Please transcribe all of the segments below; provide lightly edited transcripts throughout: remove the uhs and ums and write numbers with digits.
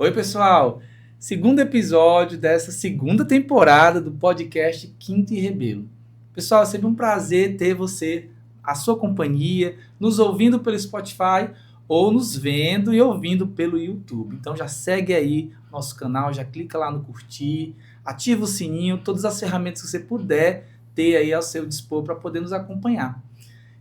Oi, pessoal! Segundo episódio dessa segunda temporada do podcast Quinto e Rebelo. Pessoal, é sempre um prazer ter você, a sua companhia, nos ouvindo pelo Spotify ou nos vendo e ouvindo pelo YouTube. Então já segue aí nosso canal, já clica lá no curtir, ativa o sininho, todas as ferramentas que você puder ter aí ao seu dispor para poder nos acompanhar.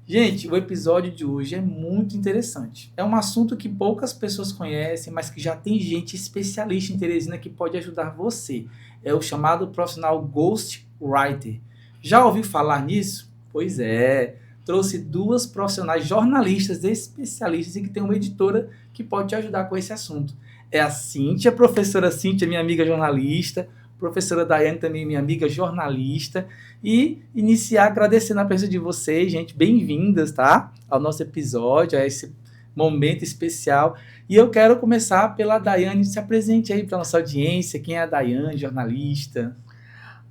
Gente, o episódio de hoje é muito interessante. É um assunto que poucas pessoas conhecem, mas que já tem gente especialista em Teresina que pode ajudar você. É o chamado profissional Ghostwriter. Já ouviu falar nisso? Pois é. Trouxe duas profissionais jornalistas especialistas e que tem uma editora que pode te ajudar com esse assunto. É a Cíntia, professora Cíntia, minha amiga jornalista, professora Daiane também, minha amiga jornalista, e iniciar agradecendo a presença de vocês, gente, bem-vindas, tá? Ao nosso episódio, a esse momento especial. E eu quero começar pela Daiane, se apresente aí para a nossa audiência, quem é a Daiane, jornalista?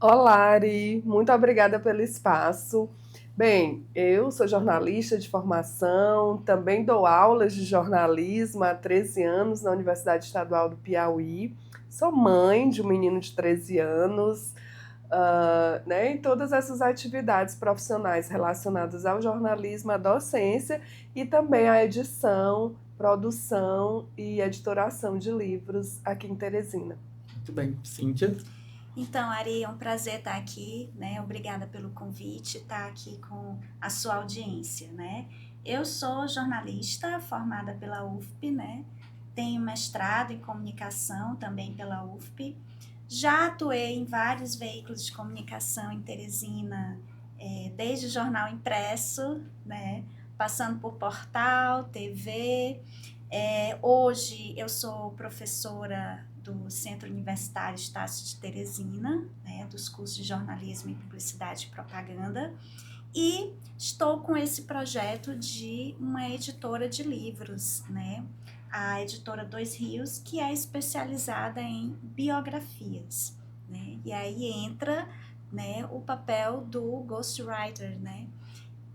Olá, Ari, muito obrigada pelo espaço. Bem, eu sou jornalista de formação, também dou aulas de jornalismo há 13 anos na Universidade Estadual do Piauí. Sou mãe de um menino de 13 anos, né, e todas essas atividades profissionais relacionadas ao jornalismo, à docência e também à edição, produção e editoração de livros aqui em Teresina. Muito bem, Cíntia. Então, Ari, é um prazer estar aqui, né? Obrigada pelo convite, estar aqui com a sua audiência, né? Eu sou jornalista formada pela UFP, né? Tenho mestrado em comunicação também pela UFP. Já atuei em vários veículos de comunicação em Teresina, desde jornal impresso, né? Passando por portal, TV. Hoje eu sou professora do Centro Universitário Estácio de Teresina, né, dos cursos de jornalismo e publicidade e propaganda, e estou com esse projeto de uma editora de livros, né, a editora Dois Rios, que é especializada em biografias, né, e aí entra, né, o papel do ghostwriter, né,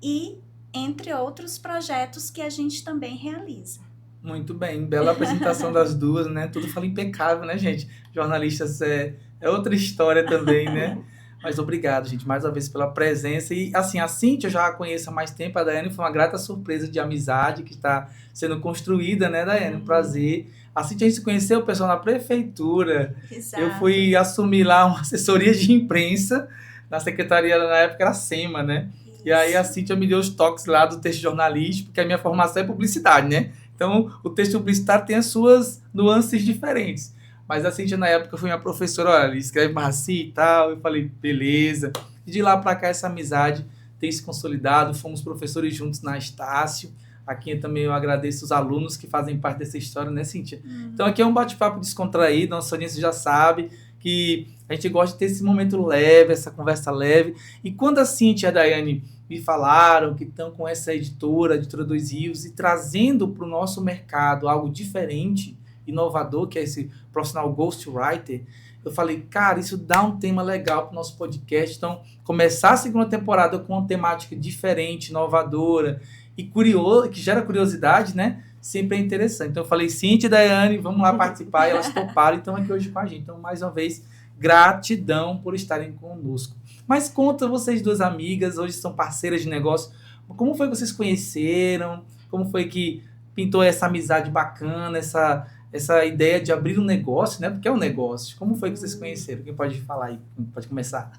e entre outros projetos que a gente também realiza. Muito bem, bela apresentação das duas, né? Tudo fala impecável, né, gente? Jornalistas é outra história também, né? Mas obrigado, gente, mais uma vez pela presença. E, assim, a Cíntia eu já a conheço há mais tempo, a Daiane foi uma grata surpresa de amizade que está sendo construída, né, Daiane? Um prazer. A Cíntia, a gente se conheceu, pessoal, na prefeitura. Exato. Eu fui assumir lá uma assessoria de imprensa, na secretaria, na época era SEMA, né? E aí a Cíntia me deu os toques lá do texto jornalístico, porque a minha formação é publicidade, né? Então, o texto publicitário tem as suas nuances diferentes. Mas a Cíntia, na época, foi minha professora, olha, escreve mais assim e tal. Eu falei, beleza. E de lá para cá, essa amizade tem se consolidado. Fomos professores juntos na Estácio. Aqui também eu agradeço os alunos que fazem parte dessa história, né, Cíntia? Então, aqui é um bate-papo descontraído. Nossa audiência já sabe que a gente gosta de ter esse momento leve, essa conversa leve. E quando a Cíntia e a Daiane me falaram que estão com essa editora, a Editora Dois Rios, e trazendo para o nosso mercado algo diferente, inovador, que é esse profissional Ghostwriter, eu falei, cara, isso dá um tema legal para o nosso podcast. Então, começar a segunda temporada com uma temática diferente, inovadora e curiosa, que gera curiosidade, né? Sempre é interessante. Então, eu falei, Cíntia e Daiane, vamos lá participar, e elas toparam e estão aqui hoje com a gente. Então, mais uma vez, gratidão por estarem conosco. Mas conta vocês duas amigas, hoje são parceiras de negócio, como foi que vocês conheceram? Como foi que pintou essa amizade bacana, essa ideia de abrir um negócio, né? Porque é um negócio. Como foi que vocês conheceram? Quem pode falar aí? Pode começar.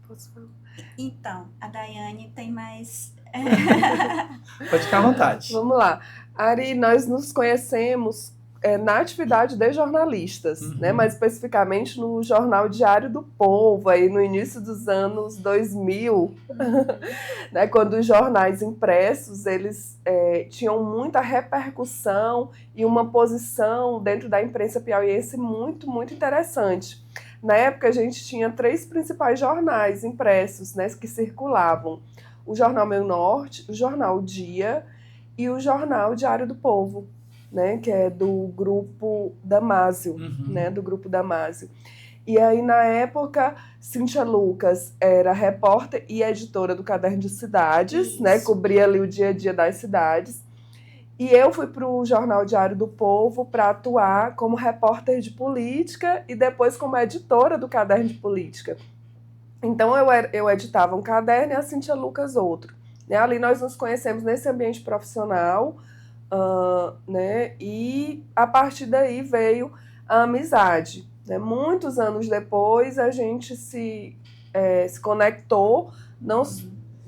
Posso falar? Então, a Daiane tem mais... Pode ficar à vontade. Vamos lá. Ari, nós nos conhecemos na atividade de jornalistas, né? Mais especificamente no jornal Diário do Povo, aí no início dos anos 2000, né? Quando os jornais impressos, eles tinham muita repercussão e uma posição dentro da imprensa piauiense muito, muito interessante. Na época, a gente tinha 3 principais jornais impressos, né, que circulavam. O Jornal Meio Norte, o Jornal Dia e o Jornal Diário do Povo, né, que é do grupo Damásio, né, do grupo Damásio. E aí, na época, Cíntia Lucas era repórter e editora do Caderno de Cidades, né, cobria ali o dia a dia das cidades. E eu fui para o Jornal Diário do Povo para atuar como repórter de política e depois como editora do Caderno de Política. Então, eu editava um caderno e a Cíntia Lucas outro. Né? Ali nós nos conhecemos nesse ambiente profissional, né? E a partir daí veio a amizade. Né? Muitos anos depois, a gente se conectou, não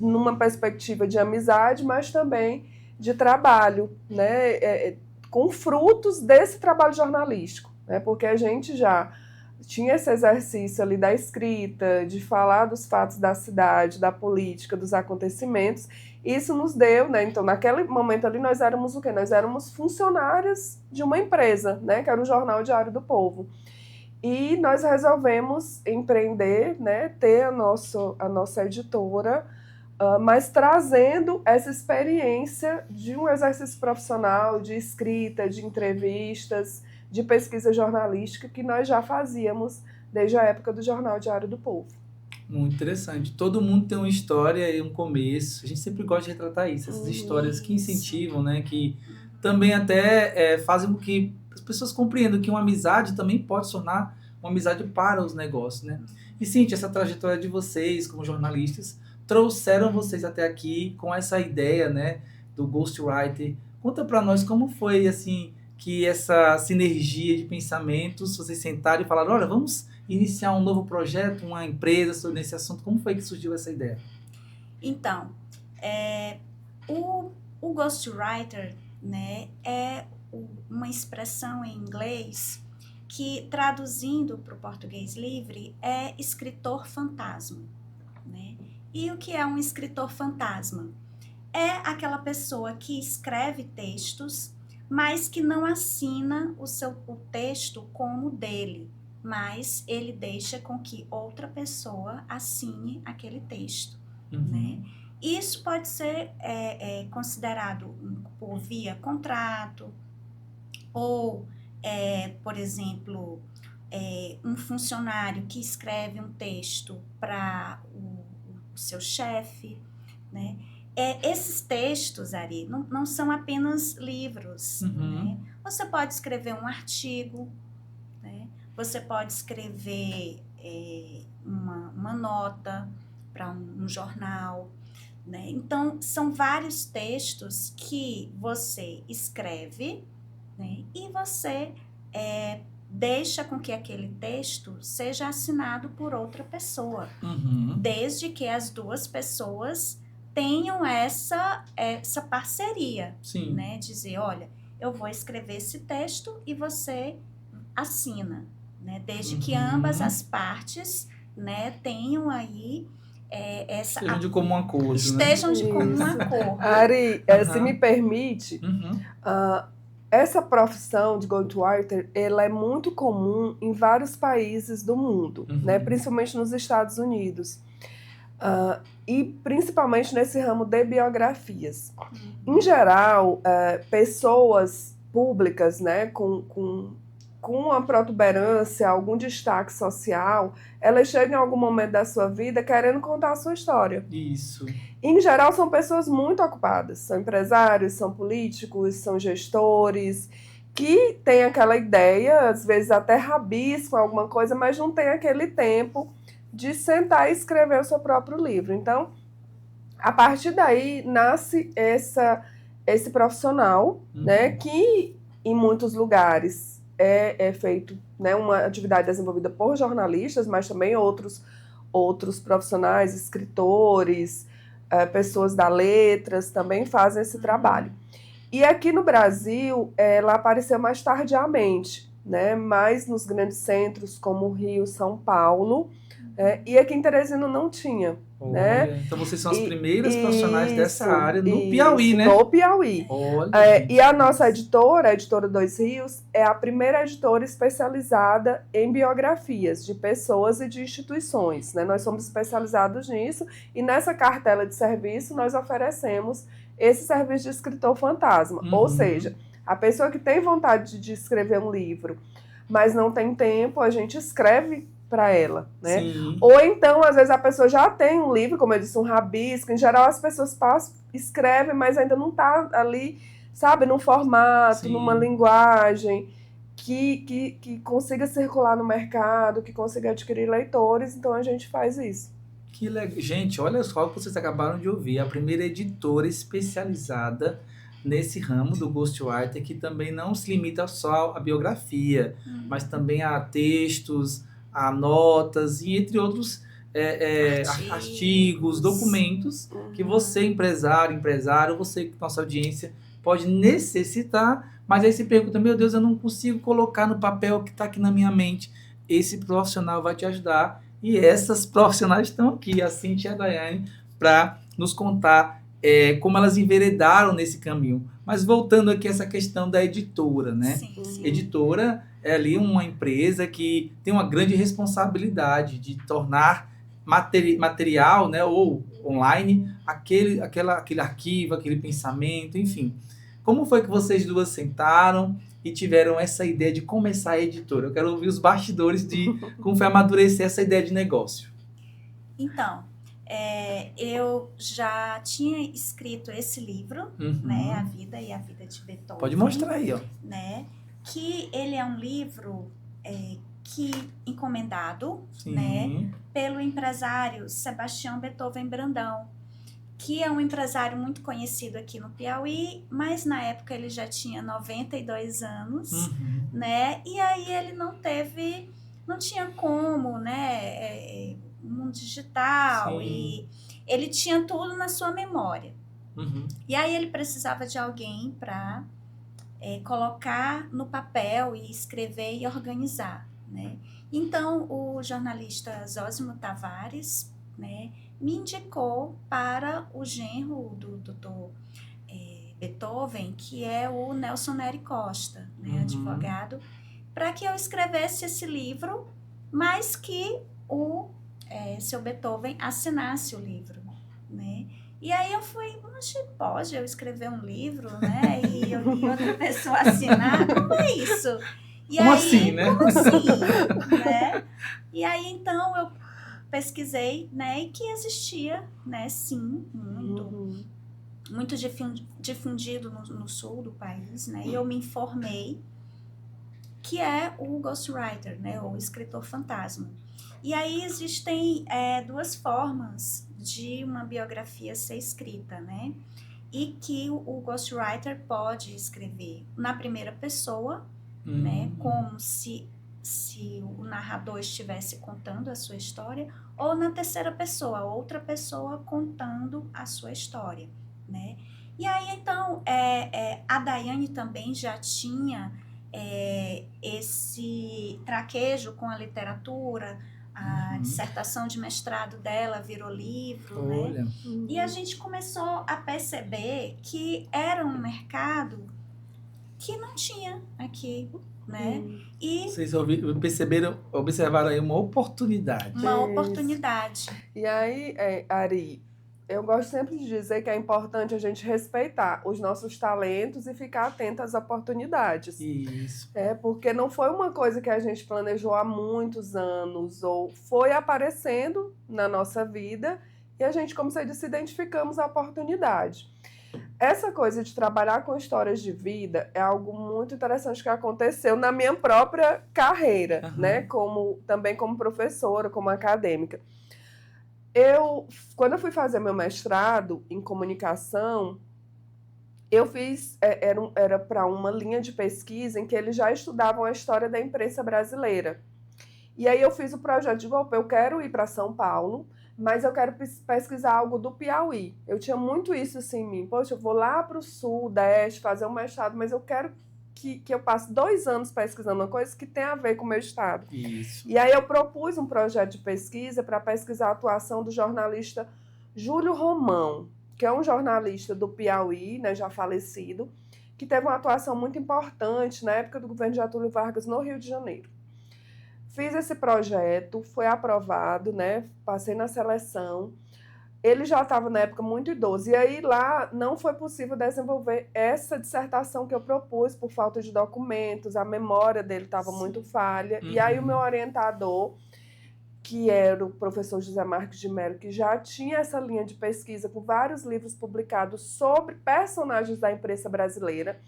numa perspectiva de amizade, mas também de trabalho, né? Com frutos desse trabalho jornalístico, né? Porque a gente já tinha esse exercício ali da escrita, de falar dos fatos da cidade, da política, dos acontecimentos. Isso nos deu, né? Então, naquele momento ali, nós éramos o quê? Nós éramos funcionários de uma empresa, né? Que era o Jornal Diário do Povo. E nós resolvemos empreender, né? Ter a nossa editora, mas trazendo essa experiência de um exercício profissional, de escrita, de entrevistas, de pesquisa jornalística que nós já fazíamos desde a época do Jornal Diário do Povo. Muito interessante. Todo mundo tem uma história e um começo. A gente sempre gosta de retratar isso, essas histórias que incentivam, né? Que também até fazem com que as pessoas compreendam que uma amizade também pode se tornar uma amizade para os negócios, né? E, Cíntia, essa trajetória de vocês como jornalistas trouxeram vocês até aqui com essa ideia, né, do Ghostwriter. Conta para nós como foi, assim, que essa sinergia de pensamentos, vocês sentaram e falaram, olha, vamos iniciar um novo projeto, uma empresa nesse assunto. Como foi que surgiu essa ideia? Então, o Ghostwriter, né, é uma expressão em inglês que, traduzindo para o português livre, é escritor fantasma, né? E o que é um escritor fantasma? É aquela pessoa que escreve textos, mas que não assina o texto como dele, mas ele deixa com que outra pessoa assine aquele texto, né? Isso pode ser considerado por via contrato, ou, por exemplo, um funcionário que escreve um texto para o seu chefe, né? Esses textos, Ari, não são apenas livros, né? Você pode escrever um artigo, né? Você pode escrever uma nota para um jornal, né? Então, são vários textos que você escreve, né? E você deixa com que aquele texto seja assinado por outra pessoa, desde que as duas pessoas tenham essa parceria, né? Dizer, olha, eu vou escrever esse texto e você assina, né? Desde que ambas as partes, né, tenham aí estejam de comum acordo, estejam de comum acordo. Ari, se me permite, essa profissão de Ghostwriter, ela é muito comum em vários países do mundo, né? Principalmente nos Estados Unidos. E principalmente nesse ramo de biografias. Em geral, pessoas públicas, né, com uma protuberância, algum destaque social, elas chegam em algum momento da sua vida querendo contar a sua história. Isso. Em geral, são pessoas muito ocupadas. São empresários, são políticos, são gestores, que têm aquela ideia, às vezes até rabiscam alguma coisa, mas não tem aquele tempo de sentar e escrever o seu próprio livro. Então, a partir daí, nasce esse profissional, né, que em muitos lugares é feito, né, uma atividade desenvolvida por jornalistas, mas também outros profissionais, escritores, pessoas da letras também fazem esse trabalho. E aqui no Brasil, ela apareceu mais tardiamente, né, mais nos grandes centros como Rio, São Paulo, e aqui em Teresina não tinha. Né? Então vocês são as primeiras profissionais dessa área no Piauí, né? No Piauí. E a nossa editora, a Editora Dois Rios, é a primeira editora especializada em biografias de pessoas e de instituições, né? Nós somos especializados nisso e nessa cartela de serviço nós oferecemos esse serviço de escritor fantasma. Ou seja, a pessoa que tem vontade de escrever um livro, mas não tem tempo, a gente escreve para ela, né? Sim. Ou então, às vezes, a pessoa já tem um livro, como eu disse, um rabisco. Em geral, as pessoas escrevem, mas ainda não está ali sabe, num formato, Sim. numa linguagem que consiga circular no mercado, que consiga adquirir leitores, então a gente faz isso. Que legal. Gente, olha só o que vocês acabaram de ouvir. A primeira editora especializada nesse ramo do ghostwriter, que também não se limita só à biografia, mas também a textos, a notas e entre outros artigos, documentos que você, empresário, você, nossa audiência, pode necessitar, mas aí você pergunta, meu Deus, eu não consigo colocar no papel o que está aqui na minha mente. Esse profissional vai te ajudar. E essas profissionais estão aqui, a Cíntia e a Daiane, para nos contar como elas enveredaram nesse caminho. Mas voltando aqui a essa questão da editora, né? Sim. Editora é ali uma empresa que tem uma grande responsabilidade de tornar material, né, ou online, aquele arquivo, aquele pensamento, enfim. Como foi que vocês duas sentaram e tiveram essa ideia de começar a editora? Eu quero ouvir os bastidores de como foi amadurecer essa ideia de negócio. Então, eu já tinha escrito esse livro, né, A Vida e a Vida de Beethoven. Pode mostrar aí, ó. Né, que ele é um livro encomendado, né, pelo empresário Sebastião Beethoven Brandão, que é um empresário muito conhecido aqui no Piauí, mas na época ele já tinha 92 anos, né? E aí ele não tinha como, né? Mundo digital, e ele tinha tudo na sua memória. E aí ele precisava de alguém para colocar no papel e escrever e organizar, né? Então o jornalista Zósimo Tavares, né, me indicou para o genro do Dr. Beethoven, que é o Nelson Nery Costa, né, advogado, para que eu escrevesse esse livro, mas que o seu Beethoven assinasse o livro, né? E aí eu fui, pode eu escrever um livro, né? E outra pessoa assinar? Como é isso? E como aí, assim, né? Como assim, né? E aí, então, eu pesquisei, né? E que existia, né? Sim, muito difundido no sul do país, né? E eu me informei que é o ghostwriter, né? Ou escritor fantasma. E aí existem duas formas de uma biografia ser escrita, né? E que o ghostwriter pode escrever na primeira pessoa, né? Como se o narrador estivesse contando a sua história, ou na terceira pessoa, outra pessoa contando a sua história, né? E aí, então, a Daiane também já tinha esse traquejo com a literatura, a dissertação de mestrado dela virou livro, né? E a gente começou a perceber que era um mercado que não tinha aqui, né? E vocês observaram aí uma oportunidade. Uma oportunidade. E aí, Ari, eu gosto sempre de dizer que é importante a gente respeitar os nossos talentos e ficar atento às oportunidades. Isso. Porque não foi uma coisa que a gente planejou há muitos anos, ou foi aparecendo na nossa vida e a gente, como você disse, identificamos a oportunidade. Essa coisa de trabalhar com histórias de vida é algo muito interessante que aconteceu na minha própria carreira, né? Também como professora, como acadêmica. Quando eu fui fazer meu mestrado em comunicação, eu fiz, era para uma linha de pesquisa em que eles já estudavam a história da imprensa brasileira. E aí eu fiz o projeto de eu quero ir para São Paulo, mas eu quero pesquisar algo do Piauí. Eu tinha muito isso assim em mim. Poxa, eu vou lá para o Sudeste fazer um mestrado, mas eu quero que eu passe 2 anos pesquisando uma coisa que tem a ver com o meu estado. Isso. E aí eu propus um projeto de pesquisa para pesquisar a atuação do jornalista Júlio Romão, que é um jornalista do Piauí, né, já falecido, que teve uma atuação muito importante na época do governo de Getúlio Vargas no Rio de Janeiro. Fiz esse projeto, foi aprovado, né? Passei na seleção. Ele já estava na época muito idoso. E aí lá não foi possível desenvolver essa dissertação que eu propus por falta de documentos. A memória dele estava muito falha. E aí o meu orientador, que era o professor José Marques de Mello, que já tinha essa linha de pesquisa com vários livros publicados sobre personagens da imprensa brasileira,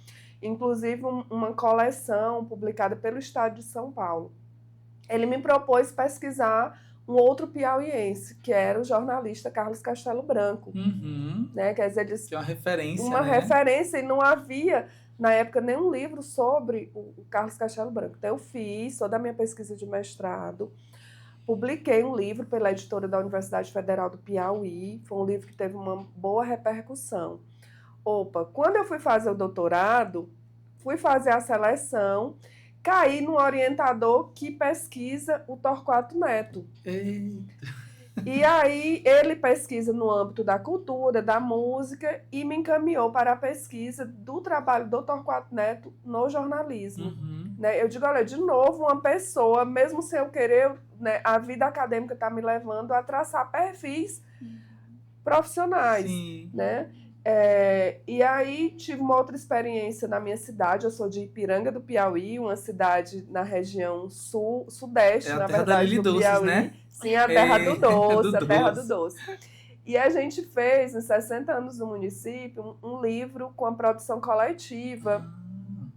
inclusive uma coleção publicada pelo Estado de São Paulo. Ele me propôs pesquisar um outro piauiense, que era o jornalista Carlos Castelo Branco. Né? Quer dizer, que é uma referência, uma né? referência, e não havia, na época, nenhum livro sobre o Carlos Castelo Branco. Então, eu fiz toda a minha pesquisa de mestrado, publiquei um livro pela editora da Universidade Federal do Piauí, foi um livro que teve uma boa repercussão. Quando eu fui fazer o doutorado, fui fazer a seleção, caí num orientador que pesquisa o Torquato Neto. Eita. E aí ele pesquisa no âmbito da cultura, da música, e me encaminhou para a pesquisa do trabalho do Torquato Neto no jornalismo. Né? Eu digo, olha, de novo, uma pessoa, mesmo sem eu querer, né, a vida acadêmica está me levando a traçar perfis profissionais. Sim. Né? E aí tive uma outra experiência na minha cidade. Eu sou de Ipiranga do Piauí, uma cidade na região sudeste, na verdade, do Piauí. Né? Sim, a terra do doce, a terra do doce. E a gente fez, nos 60 anos do município, um livro com a produção coletiva.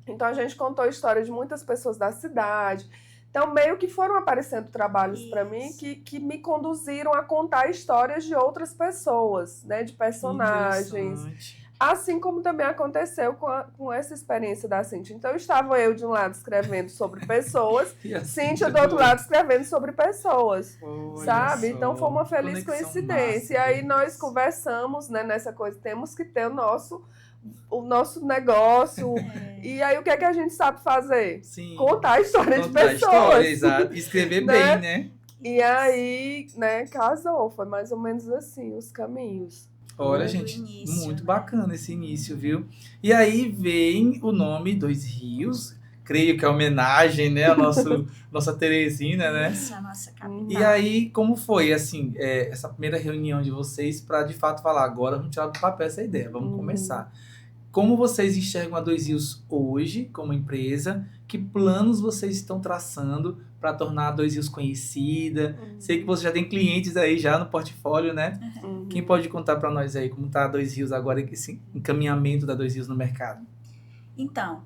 Então a gente contou a história de muitas pessoas da cidade. Então, meio que foram aparecendo trabalhos para mim que me conduziram a contar histórias de outras pessoas, né? De personagens. Assim como também aconteceu com essa experiência da Cíntia. Então, estava eu, de um lado, escrevendo sobre pessoas, Cíntia, do outro lado, escrevendo sobre pessoas, sabe? Então, foi uma feliz coincidência. E aí, nós conversamos, né, nessa coisa, temos que ter o nosso negócio. E aí, o que é que a gente sabe fazer? Sim. Contar a história de pessoas. Exato. Escrever bem, né? E aí, né, casou. Foi mais ou menos assim, os caminhos. Olha, gente, muito bacana esse início, viu? E aí vem o nome Dois Rios, creio que é homenagem, né, a nossa Teresina, né? Isso, a nossa capital. E aí, como foi, assim, essa primeira reunião de vocês para, de fato, falar, agora vamos tirar do papel essa ideia, vamos começar. Como vocês enxergam a Dois Rios hoje, como empresa? Que planos vocês estão traçando para tornar a Dois Rios conhecida? Sei que você já tem clientes aí já no portfólio, né? Quem pode contar para nós aí como está a Dois Rios agora, esse encaminhamento da Dois Rios no mercado? Então,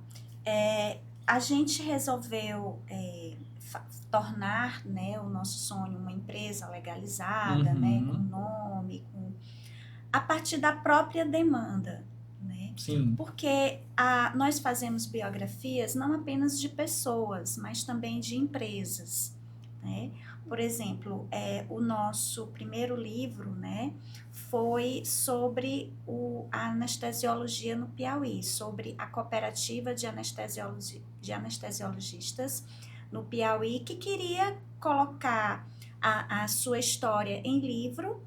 a gente resolveu tornar, né, o nosso sonho uma empresa legalizada, né, com nome, a partir da própria demanda. Sim. Porque nós fazemos biografias não apenas de pessoas, mas também de empresas. Né? Por exemplo, o nosso primeiro livro, né, foi sobre a anestesiologia no Piauí, sobre a cooperativa de anestesiologistas no Piauí, que queria colocar a sua história em livro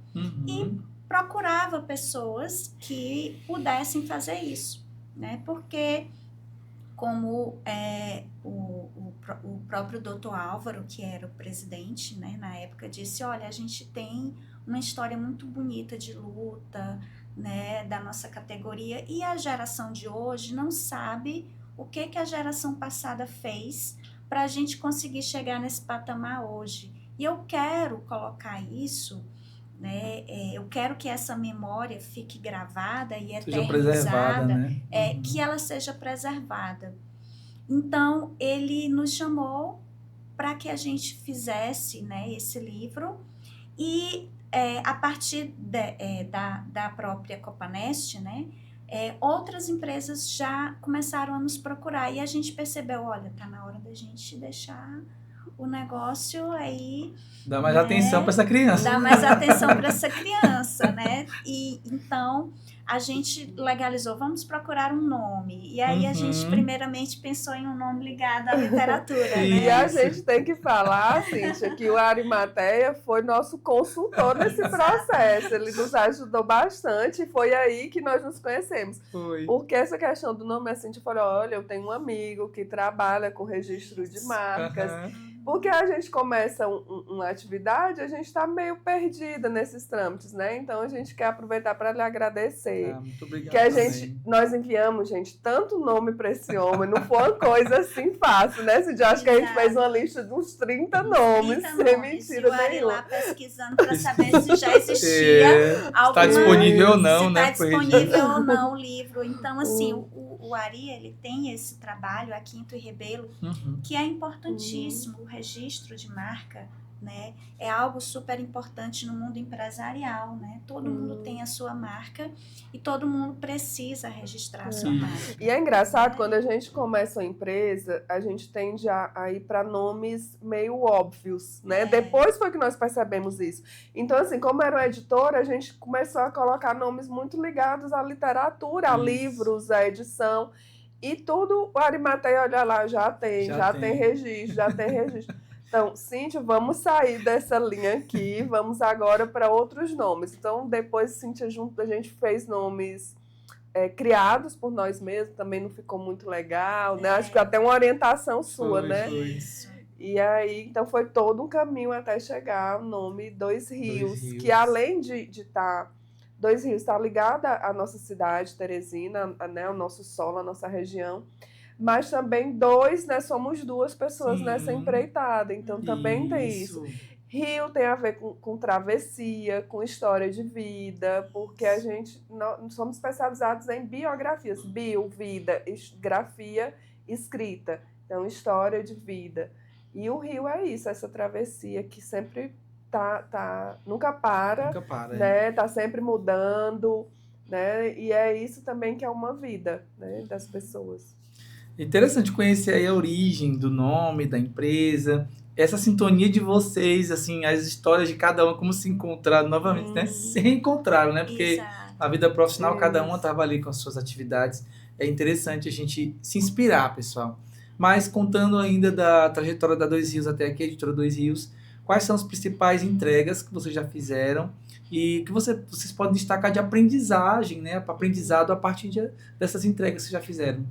e procurava pessoas que pudessem fazer isso, né? Porque, como o próprio doutor Álvaro, que era o presidente, né, na época, disse, olha, a gente tem uma história muito bonita de luta, né, da nossa categoria, e a geração de hoje não sabe o que a geração passada fez para a gente conseguir chegar nesse patamar hoje. E eu quero colocar isso, né? Eu quero que essa memória fique gravada e eternizada, né? Que ela seja preservada. Então, ele nos chamou para que a gente fizesse, né, esse livro e a partir da própria Copanest, né, outras empresas já começaram a nos procurar e a gente percebeu, olha, está na hora da gente deixar o negócio aí... Dá mais atenção para essa criança. Dá mais atenção para essa criança, né? E então a gente legalizou, vamos procurar um nome. E aí a gente primeiramente pensou em um nome ligado à literatura, né? E a gente tem que falar, Cíntia, que o Arimateia foi nosso consultor nesse processo. Ele nos ajudou bastante e foi aí que nós nos conhecemos. Foi. Porque essa questão do nome, a Cíntia falou, olha, eu tenho um amigo que trabalha com registro de marcas. Porque a gente começa uma atividade, a gente está meio perdida nesses trâmites, né? Então a gente quer aproveitar para lhe agradecer. Muito obrigado Que a também. gente, nós enviamos, gente, tanto nome para esse homem, não foi uma coisa assim fácil, né? Cid? Acho que a gente fez uma lista de uns 30 nomes, sem mentira e o Ari nenhuma. lá pesquisando para saber se já existia Está disponível ou não, se né? está disponível ou não o livro. Então, assim, o Ari, ele tem esse trabalho, a Quinto e Rebelo, que é importantíssimo, o registro de marca, né? É algo super importante no mundo empresarial, né? Todo mundo tem a sua marca e todo mundo precisa registrar a sua marca. E é engraçado, quando a gente começa uma empresa, a gente tende a ir para nomes meio óbvios, né? Depois foi que nós percebemos isso. Então, assim, como era uma editora, a gente começou a colocar nomes muito ligados à literatura, a livros, à edição. E tudo, o Arimateia, olha lá, já tem registro. Então, Cíntia, vamos sair dessa linha aqui, vamos agora para outros nomes. Então, depois, Cíntia, junto, a gente fez nomes criados por nós mesmos, também não ficou muito legal, né? Acho que até uma orientação sua, né? Isso. E aí, então, foi todo um caminho até chegar ao nome Dois Rios, que além de estar... Dois Rios está ligada à nossa cidade, Teresina, né? Ao nosso solo, à nossa região. Mas também né, somos duas pessoas nessa empreitada, então também tem isso. Rio tem a ver com travessia, com história de vida, porque a gente somos especializados em biografias, vida, grafia, escrita, então história de vida. E o Rio é isso, essa travessia que sempre nunca para, né? Tá sempre mudando, né? E é isso também que é uma vida, né, das pessoas. Interessante conhecer aí a origem do nome da empresa, essa sintonia de vocês, assim, as histórias de cada um, como se encontraram novamente, né? Se reencontraram, né? Porque a vida profissional, cada uma estava ali com as suas atividades. É interessante a gente se inspirar, pessoal. Mas contando ainda da trajetória da Dois Rios até aqui, a editora Dois Rios, quais são as principais entregas que vocês já fizeram e que vocês podem destacar de aprendizagem, né? Aprendizado a partir dessas entregas que já fizeram.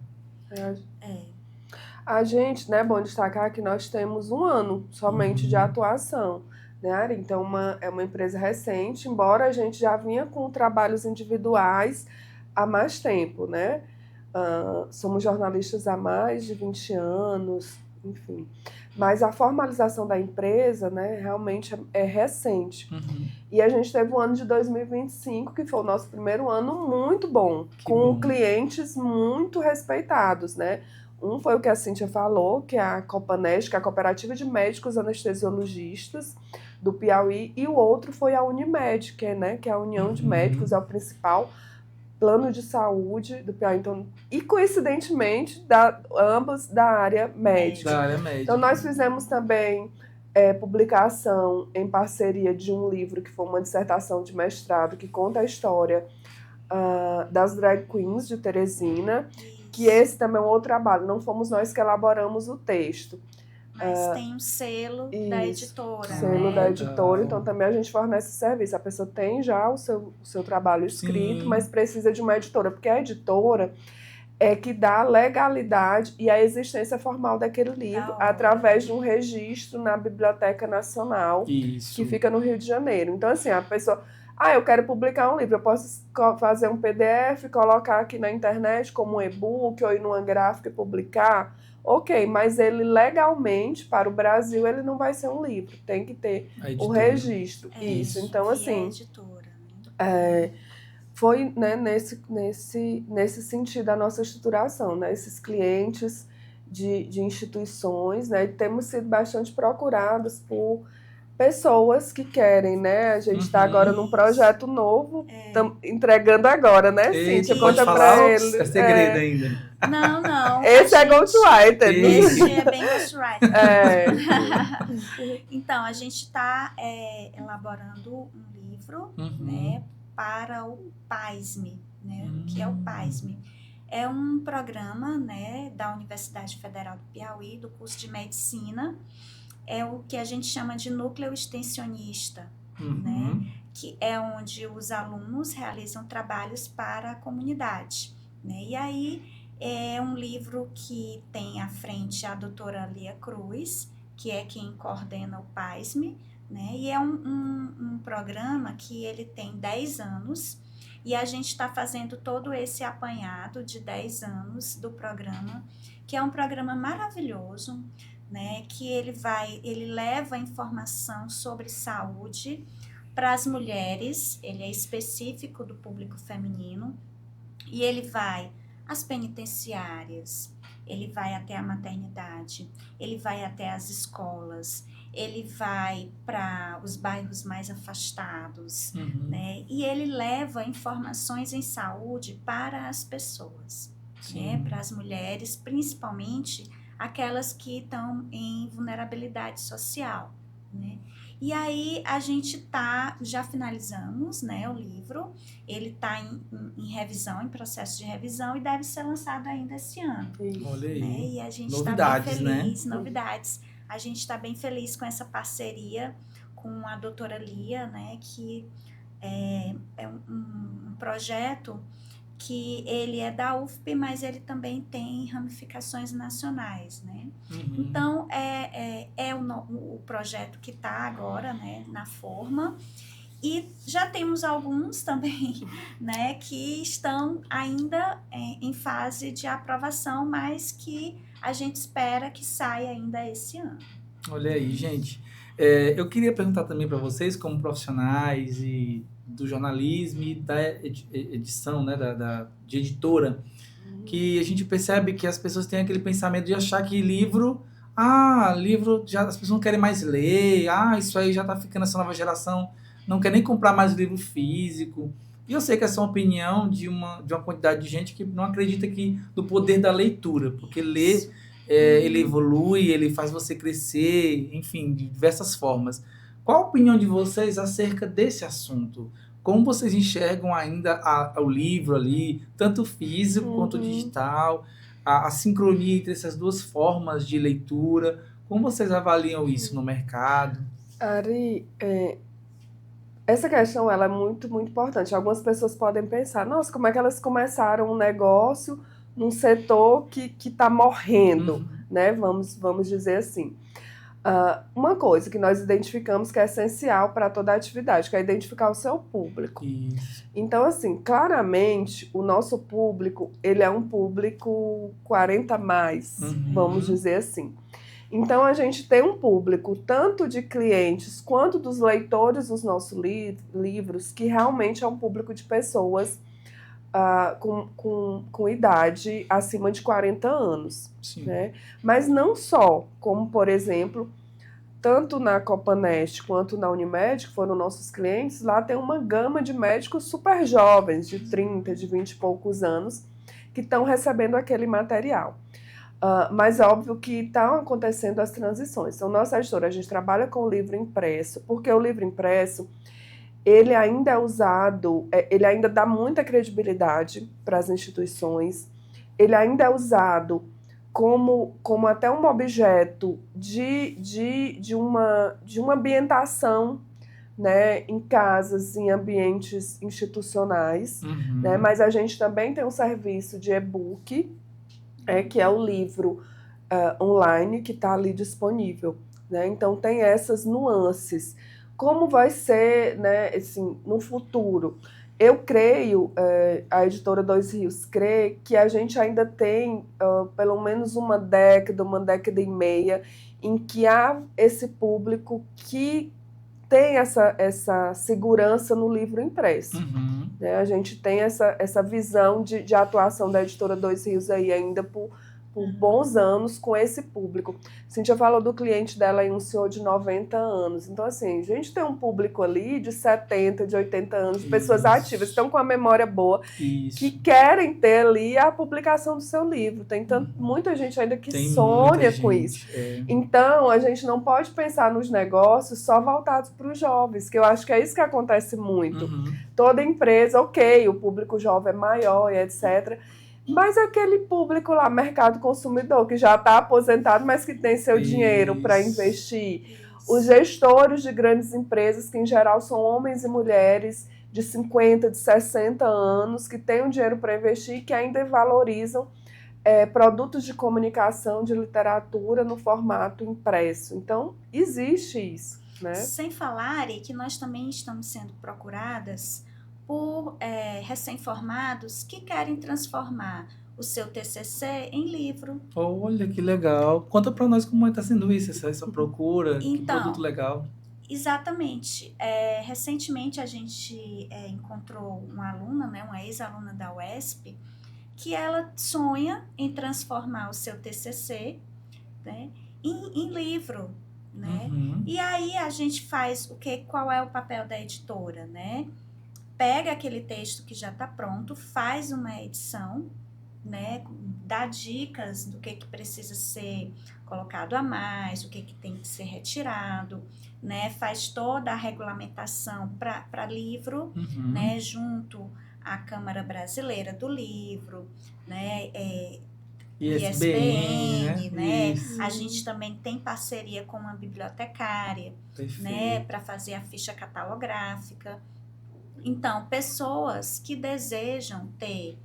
A gente, né, bom destacar que nós temos 1 ano somente de atuação, né, Ari? Então, é uma empresa recente, embora a gente já vinha com trabalhos individuais há mais tempo, né? Somos jornalistas há mais de 20 anos, enfim. Mas a formalização da empresa, né, realmente é recente. E a gente teve o ano de 2025, que foi o nosso primeiro ano muito bom, clientes muito respeitados, né? Um foi o que a Cíntia falou, que é a Copanest, que é a Cooperativa de Médicos Anestesiologistas do Piauí, e o outro foi a Unimed, que é a União de Médicos, é o principal plano de saúde do Piauí. Então, e coincidentemente, ambos da área médica. Então, nós fizemos também publicação em parceria de um livro, que foi uma dissertação de mestrado, que conta a história das drag queens de Teresina, que esse também é um outro trabalho, não fomos nós que elaboramos o texto. Mas tem um selo da editora. Selo da editora, então também a gente fornece serviço. A pessoa tem já o seu trabalho escrito, mas precisa de uma editora, porque a editora é que dá a legalidade e a existência formal daquele livro através de um registro na Biblioteca Nacional, que fica no Rio de Janeiro. Então, assim, a pessoa... eu quero publicar um livro, eu posso fazer um PDF, colocar aqui na internet como um e-book ou ir numa gráfica e publicar. Ok, mas ele legalmente, para o Brasil, ele não vai ser um livro. Tem que ter o registro. Isso. Então, assim... foi, né, nesse sentido a nossa estruturação, né? Esses clientes de instituições, né? E temos sido bastante procurados por pessoas que querem, né? A gente está agora num projeto novo, entregando agora, né, Cíntia? Conta pra ele. É segredo ainda. Não. Esse é ghostwriter. Esse é bem ghostwriter. Então, a gente está elaborando um livro, né, para o PASME, né? O que é o PASME? É um programa, né, da Universidade Federal do Piauí, do curso de Medicina. É o que a gente chama de núcleo extensionista, né? Que é onde os alunos realizam trabalhos para a comunidade, né? E aí é um livro que tem à frente a doutora Lia Cruz, que é quem coordena o PASME, né? E é um programa que ele tem 10 anos, e a gente está fazendo todo esse apanhado de 10 anos do programa, que é um programa maravilhoso, né? Que ele leva informação sobre saúde para as mulheres, ele é específico do público feminino, e ele vai às penitenciárias, ele vai até a maternidade, ele vai até as escolas, ele vai para os bairros mais afastados, né? E ele leva informações em saúde para as pessoas, né? Para as mulheres, principalmente aquelas que estão em vulnerabilidade social, né? E aí a gente já finalizamos, né, o livro, ele está em revisão, em processo de revisão, e deve ser lançado ainda esse ano. Olha aí. Né? E a gente Novidades, está bem feliz, né? novidades. A gente está bem feliz com essa parceria com a doutora Lia, né, que é um projeto que ele é da UFP, mas ele também tem ramificações nacionais, né? Então, o projeto que está agora, né, na forma, e já temos alguns também, né, que estão ainda em fase de aprovação, mas que a gente espera que saia ainda esse ano. Olha aí, gente. Eu queria perguntar também para vocês, como profissionais do jornalismo e da edição, né, de editora, que a gente percebe que as pessoas têm aquele pensamento de achar que livro já as pessoas não querem mais ler, isso aí já está ficando essa nova geração, não quer nem comprar mais livro físico. E eu sei que essa é uma opinião de uma quantidade de gente que não acredita no poder da leitura, porque ler, ele evolui, ele faz você crescer, enfim, de diversas formas. Qual a opinião de vocês acerca desse assunto? Como vocês enxergam ainda o livro ali, tanto físico quanto digital, a sincronia entre essas duas formas de leitura? Como vocês avaliam isso no mercado? Ari, essa questão ela é muito, muito importante. Algumas pessoas podem pensar, nossa, como é que elas começaram um negócio num setor que está morrendo, né? Vamos dizer assim. Uma coisa que nós identificamos que é essencial para toda a atividade, que é identificar o seu público. Isso. Então, assim, claramente, o nosso público, ele é um público 40 mais, vamos dizer assim. Então, a gente tem um público, tanto de clientes quanto dos leitores dos nossos livros, que realmente é um público de pessoas com idade acima de 40 anos. Sim. Né? Mas não só, como, por exemplo, tanto na Copanest quanto na Unimed, que foram nossos clientes, lá tem uma gama de médicos super jovens, de 30, de 20 e poucos anos, que estão recebendo aquele material. Mas é óbvio que estão acontecendo as transições. Então, nossa editora, a gente trabalha com o livro impresso, porque o livro impresso, ele ainda é usado, ele ainda dá muita credibilidade para as instituições, ele ainda é usado como até um objeto de uma ambientação, né, em casas, em ambientes institucionais, né, mas a gente também tem um serviço de e-book, que é o livro online que está ali disponível, né? Então tem essas nuances. Como vai ser, né, assim, no futuro? Eu creio, a editora Dois Rios crê que a gente ainda tem pelo menos uma década e meia, em que há esse público que tem essa segurança no livro impresso. Né? A gente tem essa visão de atuação da editora Dois Rios aí ainda por bons anos com esse público. Cíntia falou do cliente dela aí, um senhor de 90 anos. Então, assim, a gente tem um público ali de 70, de 80 anos, de pessoas ativas, que estão com a memória boa, que querem ter ali a publicação do seu livro. Tem muita gente ainda que sonha com isso. Então, a gente não pode pensar nos negócios só voltados para os jovens, que eu acho que é isso que acontece muito. Toda empresa, ok, o público jovem é maior e etc., mas aquele público lá, mercado consumidor, que já está aposentado, mas que tem seu dinheiro para investir. Os gestores de grandes empresas, que em geral são homens e mulheres de 50, de 60 anos, que têm um dinheiro para investir e que ainda valorizam produtos de comunicação, de literatura no formato impresso. Então, existe isso, né? Sem falar que nós também estamos sendo procuradas por recém-formados que querem transformar o seu TCC em livro. Olha, que legal. Conta para nós como está sendo isso, essa procura, que Então, produto legal. Exatamente. Recentemente a gente encontrou uma aluna, né, uma ex-aluna da UESP, que ela sonha em transformar o seu TCC, né, em livro, né? Uhum. E aí a gente faz qual é o papel da editora, né? Pega aquele texto que já está pronto, faz uma edição, né? Dá dicas do que precisa ser colocado a mais, o que tem que ser retirado, né? Faz toda a regulamentação para livro, Uhum. né? Junto à Câmara Brasileira do Livro, né? ISBN, né? Isso. A gente também tem parceria com uma bibliotecária, Perfeito. né? Para fazer a ficha catalográfica. Então, pessoas que desejam ter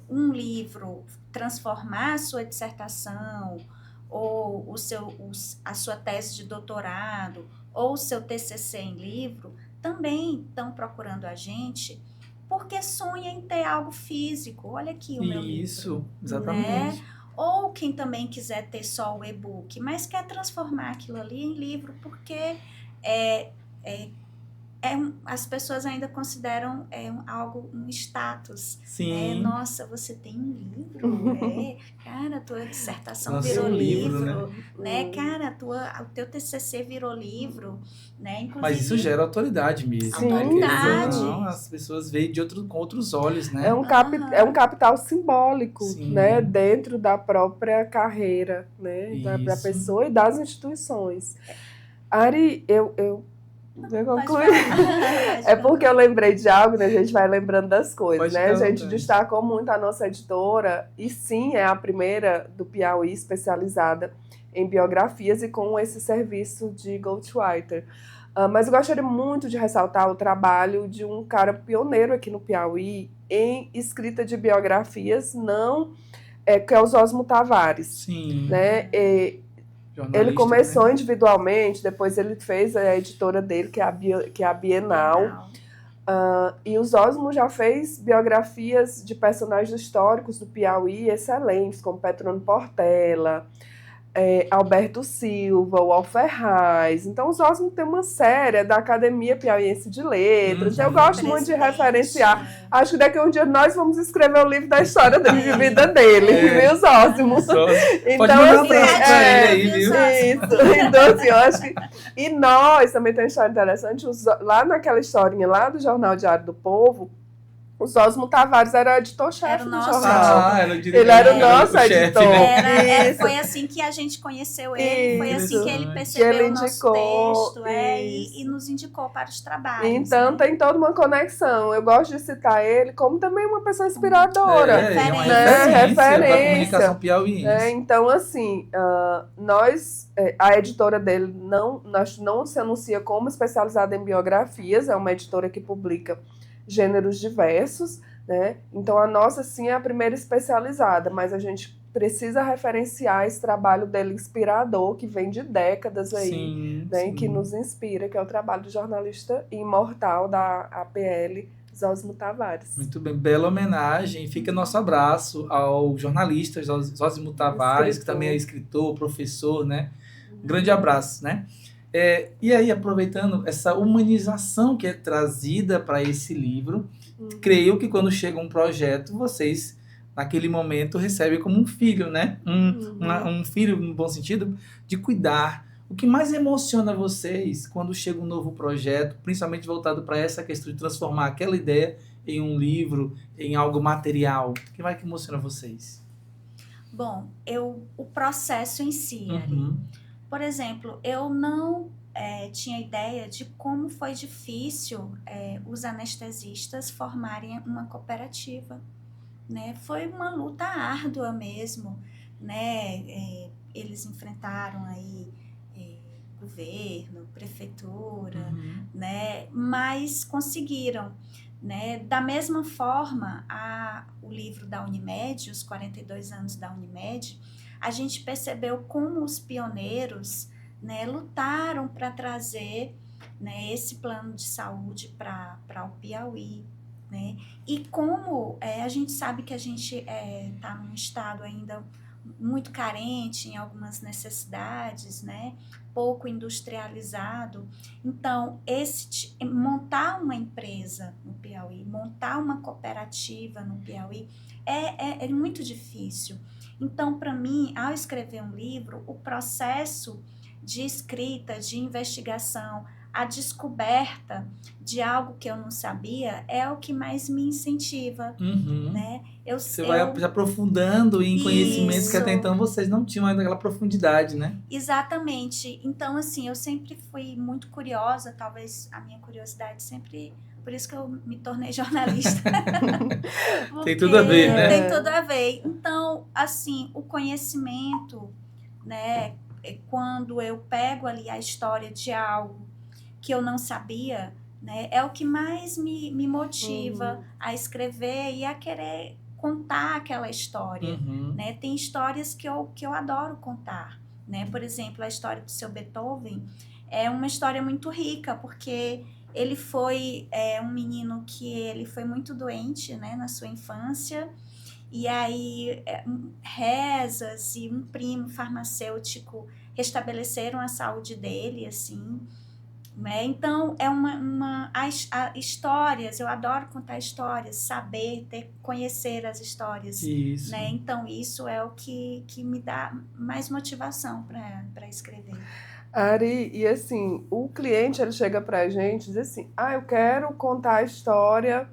um livro, transformar a sua dissertação, ou a sua tese de doutorado, ou o seu TCC em livro, também estão procurando a gente, porque sonham em ter algo físico. Olha aqui o meu livro. Isso, exatamente. Né? Ou quem também quiser ter só o e-book, mas quer transformar aquilo ali em livro, porque as pessoas ainda consideram algo, um status. Sim. Nossa, você tem um livro? Cara, a tua dissertação virou livro, né? Cara, o teu TCC virou livro, né? Inclusive, mas isso gera autoridade mesmo. Sim, autoridade. Não, as pessoas veem com outros olhos, né? É um capital simbólico, Sim. né? Dentro da própria carreira, né? Da Isso. pessoa e das instituições. Ari, eu concluir. É porque eu lembrei de algo, né? A gente vai lembrando das coisas, né? A gente destacou muito a nossa editora, e sim, é a primeira do Piauí especializada em biografias e com esse serviço de ghostwriter. Mas eu gostaria muito de ressaltar o trabalho de um cara pioneiro aqui no Piauí em escrita de biografias, que é o Zósimo Tavares. Sim. Né? Ele começou individualmente, depois ele fez a editora dele, que é a Bienal. E o Zósimo já fez biografias de personagens históricos do Piauí excelentes, como Petrônio Portela, Alberto Silva, o Alferraz. Então, o Zósimo tem uma série da Academia Piauiense de Letras. Eu gosto muito de referenciar. Acho que daqui a um dia nós vamos escrever o livro da história de vida dele, viu, Zósimo? Então, assim, viu? Isso. Então, assim, eu acho que... E nós também tem uma história interessante. Lá naquela historinha lá do Jornal Diário do Povo, o Zósimo Tavares era editor-chefe do jornal. Ele era o nosso editor. Foi assim que a gente conheceu ele, foi assim que ele percebeu o nosso texto e nos indicou para os trabalhos. Então, tem toda uma conexão. Eu gosto de citar ele como também uma pessoa inspiradora. Referência da comunicação piauiense. Então, assim, a editora dele não se anuncia como especializada em biografias, é uma editora que publica gêneros diversos, né? Então a nossa sim é a primeira especializada, mas a gente precisa referenciar esse trabalho dele inspirador, que vem de décadas aí, né? Que nos inspira, que é o trabalho do jornalista imortal da APL, Zósimo Tavares. Muito bem, bela homenagem. Fica nosso abraço ao jornalista Zósimo Tavares, que também é escritor, professor, né? Um grande abraço, né? E aí, aproveitando essa humanização que é trazida para esse livro, creio que quando chega um projeto, vocês, naquele momento, recebem como um filho, né? Um filho, no bom sentido, de cuidar. O que mais emociona vocês quando chega um novo projeto, principalmente voltado para essa questão de transformar aquela ideia em um livro, em algo material? O que mais que emociona vocês? Bom, o processo em si, Ari. Por exemplo, eu não tinha ideia de como foi difícil os anestesistas formarem uma cooperativa, né? Foi uma luta árdua mesmo, né? Eles enfrentaram aí governo, prefeitura, né? Mas conseguiram, né? Da mesma forma, o livro da Unimed, os 42 anos da Unimed, a gente percebeu como os pioneiros, né, lutaram para trazer, né, esse plano de saúde para o Piauí, né? E como a gente sabe que a gente está num estado ainda muito carente em algumas necessidades, né? Pouco industrializado. Então, montar uma empresa no Piauí, montar uma cooperativa no Piauí é muito difícil. Então, para mim, ao escrever um livro, o processo de escrita, de investigação, a descoberta de algo que eu não sabia é o que mais me incentiva, né? Você vai aprofundando em conhecimentos que até então vocês não tinham ainda aquela profundidade, né? Exatamente. Então, assim, eu sempre fui muito curiosa, talvez a minha curiosidade sempre... Por isso que eu me tornei jornalista. Tem tudo a ver, né? Tem tudo a ver. Então, assim, o conhecimento, né? Quando eu pego ali a história de algo que eu não sabia, né? É o que mais me motiva a escrever e a querer contar aquela história, né? Tem histórias que eu adoro contar, né? Por exemplo, a história do seu Beethoven é uma história muito rica, porque ele foi um menino que ele foi muito doente, né, na sua infância, e aí rezas e um primo farmacêutico restabeleceram a saúde dele, assim, né? Então, histórias, eu adoro contar histórias, saber, conhecer as histórias. Isso. Né? Então, isso é o que me dá mais motivação para escrever. Ari, e assim, o cliente, ele chega pra gente e diz assim, eu quero contar a história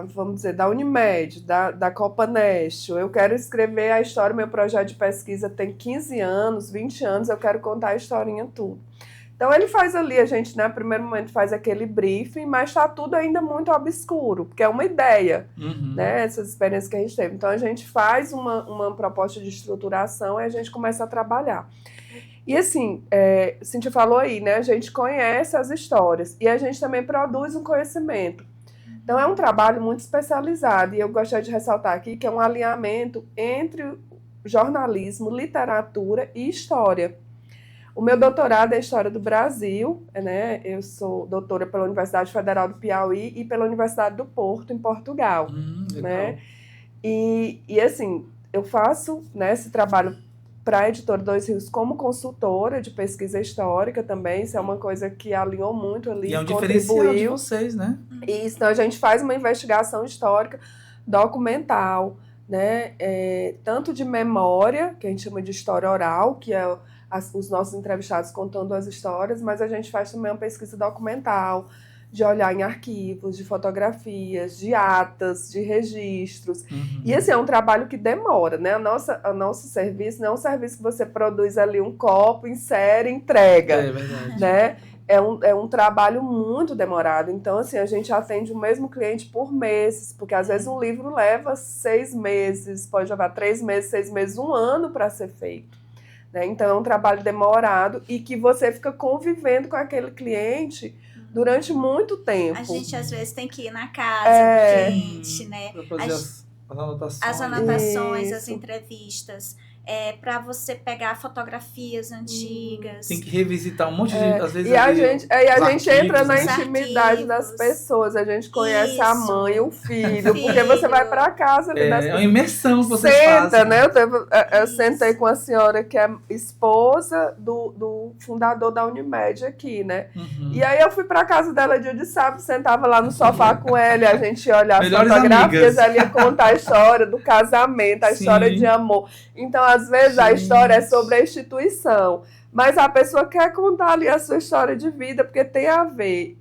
vamos dizer, da Unimed, da Copanest, eu quero escrever a história, meu projeto de pesquisa tem 15 anos, 20 anos, eu quero contar a historinha tudo. Então, ele faz ali, a gente, né, no primeiro momento, faz aquele briefing, mas está tudo ainda muito obscuro, porque é uma ideia, né, essas experiências que a gente teve. Então, a gente faz uma proposta de estruturação e a gente começa a trabalhar. E, assim, Cíntia falou aí, né, a gente conhece as histórias e a gente também produz um conhecimento. Então, é um trabalho muito especializado e eu gostaria de ressaltar aqui que é um alinhamento entre jornalismo, literatura e história. O meu doutorado é História do Brasil, né? Eu sou doutora pela Universidade Federal do Piauí e pela Universidade do Porto, em Portugal. Né? E assim, eu faço, né, esse trabalho para a Editora Dois Rios como consultora de pesquisa histórica também. Isso é uma coisa que alinhou muito ali, e é um diferencial de vocês, né? Isso, então a gente faz uma investigação histórica documental, né? Tanto de memória, que a gente chama de história oral, que é os nossos entrevistados contando as histórias, mas a gente faz também uma pesquisa documental, de olhar em arquivos, de fotografias, de atas, de registros. E assim, é um trabalho que demora, né? O nosso serviço não é um serviço que você produz ali um copo, insere, entrega. É verdade. Né? É um trabalho muito demorado. Então, assim, a gente atende o mesmo cliente por meses, porque às vezes um livro leva 6 meses, pode levar 3 meses, 6 meses, 1 ano para ser feito. Né? Então, é um trabalho demorado e que você fica convivendo com aquele cliente durante muito tempo. A gente, às vezes, tem que ir na casa do cliente, né? Para fazer as anotações. As anotações, as entrevistas. Para você pegar fotografias antigas. Tem que revisitar um monte de... Às vezes, e a gente entra na intimidade arquivos. das pessoas. A gente conhece a mãe e o filho. Porque você vai para casa ali das pessoas. É uma imersão que vocês fazem. Né? Eu sentei com a senhora que é esposa do fundador da Unimed aqui, né? E aí eu fui para casa dela dia de sábado, sentava lá no sofá com ela e a gente ia olhar as fotografias, ela ia contar a história do casamento, a história de amor. Então, às vezes, a história é sobre a instituição, mas a pessoa quer contar ali a sua história de vida, porque tem a ver.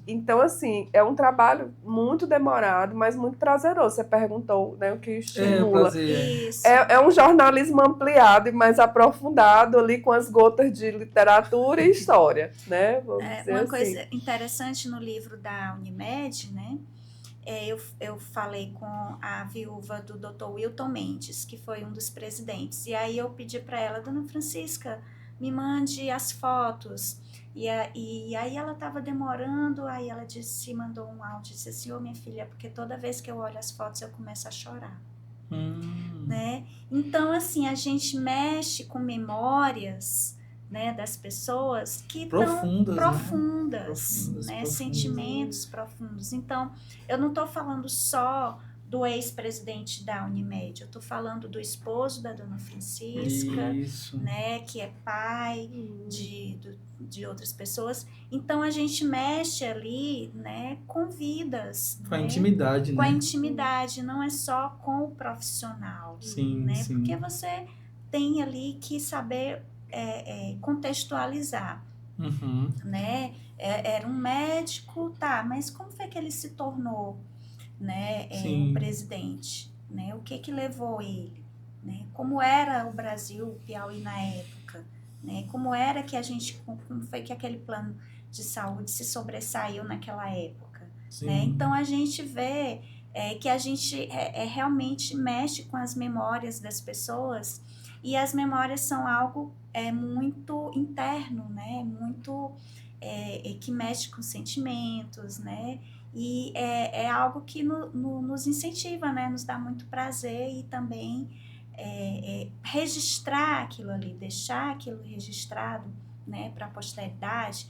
Então, assim, é um trabalho muito demorado, mas muito prazeroso. Você perguntou, né, o que estimula. É um jornalismo ampliado e mais aprofundado ali com as gotas de literatura e história, né? Vamos dizer uma assim. coisa interessante no livro da Unimed, né? Eu falei com a viúva do Dr. Wilton Mendes, que foi um dos presidentes, e aí eu pedi para ela, Dona Francisca, me mande as fotos. E aí ela estava demorando, aí ela mandou um áudio, disse assim, minha filha, porque toda vez que eu olho as fotos eu começo a chorar. Né? Então, assim, a gente mexe com memórias, né, das pessoas que estão profundas, né? Sentimentos profundos. Então, eu não estou falando só do ex-presidente da Unimed, eu estou falando do esposo da dona Francisca, né, que é pai de outras pessoas. Então, a gente mexe ali, né, com vidas. Com a né? intimidade, Com né? a intimidade, não é só com o profissional. Sim, né? sim. Porque você tem ali que saber contextualizar. Né? Era um médico, tá, mas como foi que ele se tornou, né, um presidente? Né? O que levou ele? Né? Como era o Brasil, o Piauí na época? Né? Como era que como foi que aquele plano de saúde se sobressaiu naquela época? Né? Então, a gente vê que a gente realmente mexe com as memórias das pessoas, e as memórias são algo muito interno, né? Muito que mexe com sentimentos, né? E é algo que nos incentiva, né? Nos dá muito prazer, e também registrar aquilo ali, deixar aquilo registrado, né? Para a posteridade,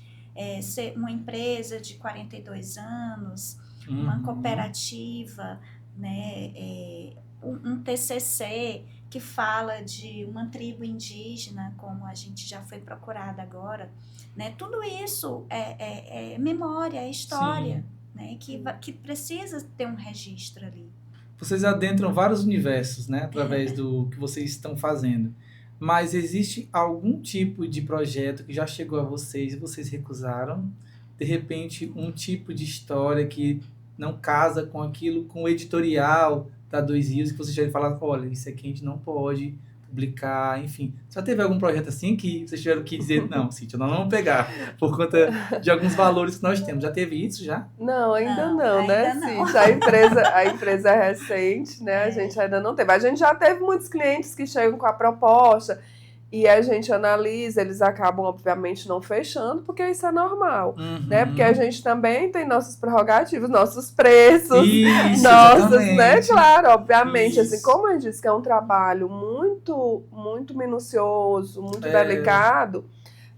ser uma empresa de 42 anos, uma cooperativa, né? Um TCC que fala de uma tribo indígena, como a gente já foi procurada agora, né? Tudo isso é memória, é história, né? Que precisa ter um registro ali. Vocês adentram vários universos, né? Através do que vocês estão fazendo. Mas existe algum tipo de projeto que já chegou a vocês e vocês recusaram? De repente, um tipo de história que não casa com aquilo, com o editorial da 2 Rios, que vocês tiveram falar, olha, isso aqui a gente não pode publicar, enfim. Já teve algum projeto assim que vocês tiveram que dizer, não, Cíntia, nós não vamos pegar, por conta de alguns valores que nós temos? Já teve isso, já? Não, ainda não, né, Cíntia? A empresa é recente, né? A gente ainda não teve. A gente já teve muitos clientes que chegam com a proposta e a gente analisa, eles acabam, obviamente, não fechando, porque isso é normal, né? Porque a gente também tem nossos prerrogativos, nossos preços, né? Claro, obviamente, assim, como eu disse que é um trabalho muito, muito minucioso, muito delicado,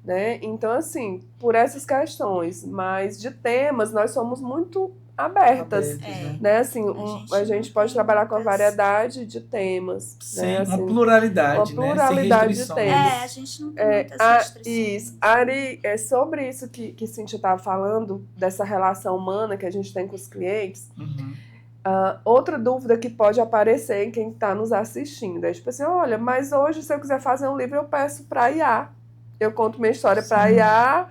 né? Então, assim, por essas questões, mas de temas, nós somos muito abertas, né? Assim, a gente pode trabalhar com a variedade de temas. Sim, né? Assim, uma pluralidade, né? Uma pluralidade de temas. A gente não tem muitas restrições. Isso. Ari, sobre isso que Cíntia estava falando, dessa relação humana que a gente tem com os clientes, outra dúvida que pode aparecer em quem está nos assistindo é tipo assim, olha, mas hoje se eu quiser fazer um livro eu peço para IA. Eu conto minha história para IA,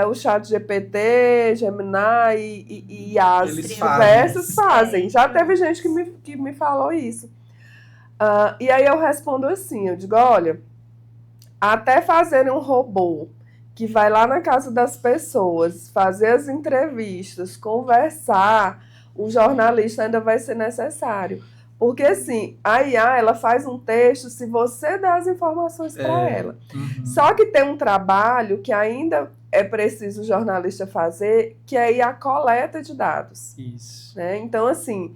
o ChatGPT, Gemini e as diversas fazem. Já teve gente que me falou isso. E aí eu respondo assim, eu digo, olha, até fazerem um robô que vai lá na casa das pessoas, fazer as entrevistas, conversar, o jornalista ainda vai ser necessário. Porque, assim, a IA, ela faz um texto se você dá as informações para ela. Só que tem um trabalho que ainda é preciso o jornalista fazer, que é a coleta de dados. Isso. Né? Então, assim,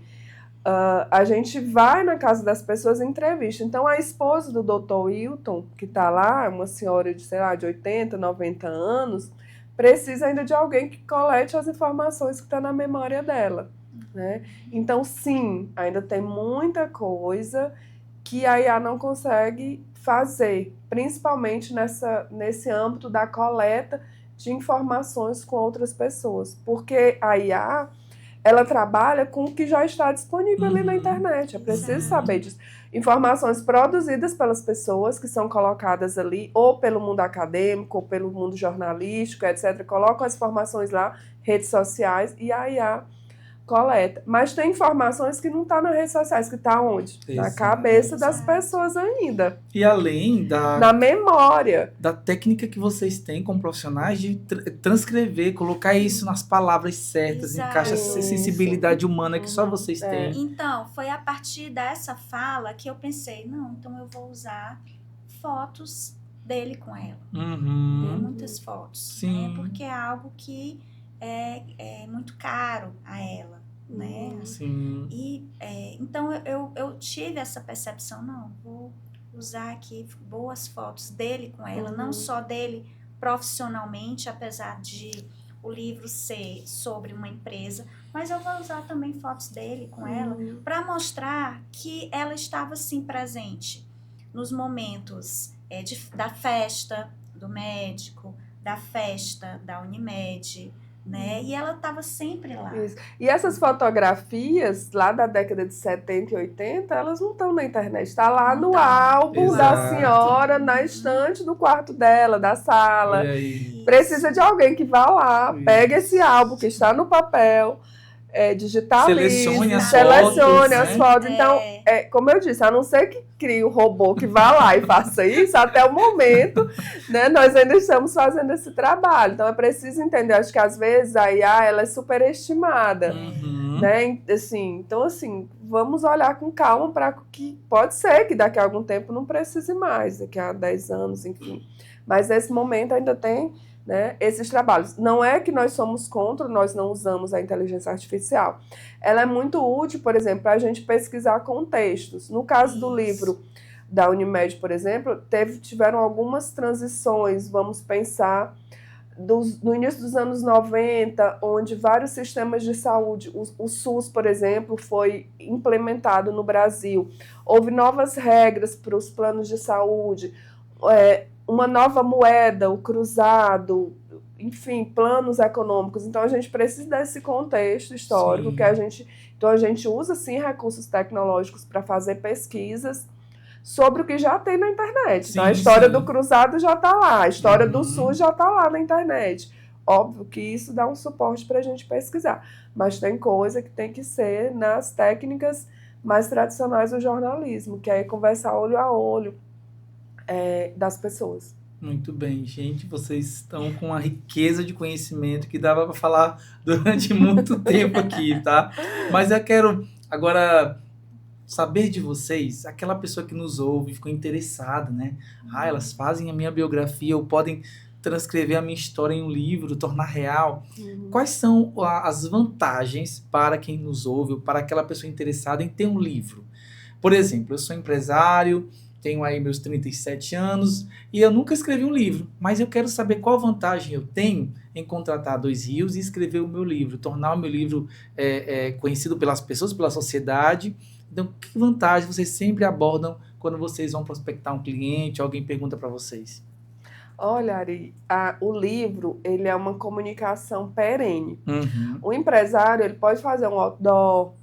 a gente vai na casa das pessoas e entrevista. Então, a esposa do Dr. Wilton, que está lá, uma senhora de, sei lá, de 80, 90 anos, precisa ainda de alguém que colete as informações que estão na memória dela. Né? Então, sim, ainda tem muita coisa que a IA não consegue fazer, principalmente nesse âmbito da coleta de informações com outras pessoas, porque a IA, ela trabalha com o que já está disponível ali na internet, é preciso saber disso. Informações produzidas pelas pessoas que são colocadas ali, ou pelo mundo acadêmico, ou pelo mundo jornalístico, etc. Colocam as informações lá, redes sociais, e a IA coleta. Mas tem informações que não estão nas redes sociais, que está onde? Na cabeça das pessoas ainda. E além na memória. Da técnica que vocês têm como profissionais de transcrever, colocar isso nas palavras certas, encaixa essa sensibilidade humana que só vocês têm. Então, foi a partir dessa fala que eu pensei, não, então eu vou usar fotos dele com ela. Uhum. Muitas fotos. Sim. Né? Porque é algo que é muito caro a ela. Né? Sim. E, então eu tive essa percepção, não, vou usar aqui boas fotos dele com ela, não só dele profissionalmente, apesar de o livro ser sobre uma empresa, mas eu vou usar também fotos dele com ela para mostrar que ela estava sim presente nos momentos da festa do médico, da festa da Unimed, né? E ela estava sempre lá. Isso. E essas fotografias lá da década de 70 e 80, elas não estão na internet, está lá no álbum da senhora, na estante do quarto dela, da sala. Precisa de alguém que vá lá, pegue esse álbum que está no papel, digitalize, selecione as fotos. Então, como eu disse, a não ser que crie um robô que vá lá e faça isso, até o momento, né, nós ainda estamos fazendo esse trabalho. Então, é preciso entender, acho que às vezes a IA ela é superestimada. Né? Assim, então, assim, vamos olhar com calma para que pode ser que daqui a algum tempo não precise mais, daqui a 10 anos, enfim. Mas nesse momento ainda tem, né, esses trabalhos. Não é que nós somos contra, nós não usamos a inteligência artificial. Ela é muito útil, por exemplo, para a gente pesquisar contextos. No caso do livro da Unimed, por exemplo, tiveram algumas transições, vamos pensar, no início dos anos 90, onde vários sistemas de saúde, o SUS, por exemplo, foi implementado no Brasil. Houve novas regras para os planos de saúde, uma nova moeda, o cruzado, enfim, planos econômicos. Então, a gente precisa desse contexto histórico, então a gente usa, sim, recursos tecnológicos para fazer pesquisas sobre o que já tem na internet. Então, a história do cruzado já está lá, a história do SUS já está lá na internet. Óbvio que isso dá um suporte para a gente pesquisar, mas tem coisa que tem que ser nas técnicas mais tradicionais do jornalismo, que é conversar olho a olho das pessoas. Muito bem, gente, vocês estão com uma riqueza de conhecimento que dava para falar durante muito tempo aqui, tá? Mas eu quero agora saber de vocês, aquela pessoa que nos ouve, ficou interessada, né? Elas fazem a minha biografia ou podem transcrever a minha história em um livro, tornar real. Quais são as vantagens para quem nos ouve ou para aquela pessoa interessada em ter um livro? Por exemplo, eu sou empresário, tenho aí meus 37 anos e eu nunca escrevi um livro, mas eu quero saber qual vantagem eu tenho em contratar 2 Rios e escrever o meu livro, tornar o meu livro conhecido pelas pessoas, pela sociedade. Então, que vantagem vocês sempre abordam quando vocês vão prospectar um cliente, alguém pergunta para vocês? Olha, Ari, o livro ele é uma comunicação perene. O empresário ele pode fazer um outdoor,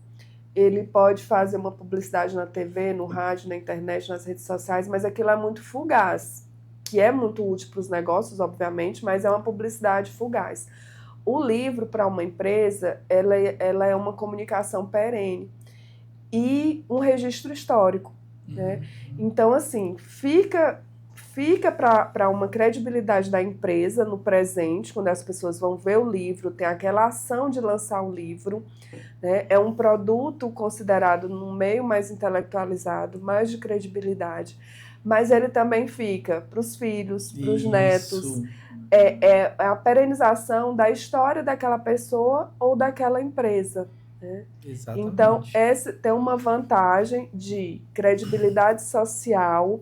ele pode fazer uma publicidade na TV, no rádio, na internet, nas redes sociais, mas aquilo é muito fugaz, que é muito útil para os negócios, obviamente, mas é uma publicidade fugaz. O livro, para uma empresa, ela é uma comunicação perene e um registro histórico, né? Então, assim, fica para uma credibilidade da empresa no presente, quando as pessoas vão ver o livro, tem aquela ação de lançar o livro, né? É um produto considerado no meio mais intelectualizado, mais de credibilidade, mas ele também fica para os filhos, para os netos, é a perenização da história daquela pessoa ou daquela empresa. Né? Então, essa tem uma vantagem de credibilidade social,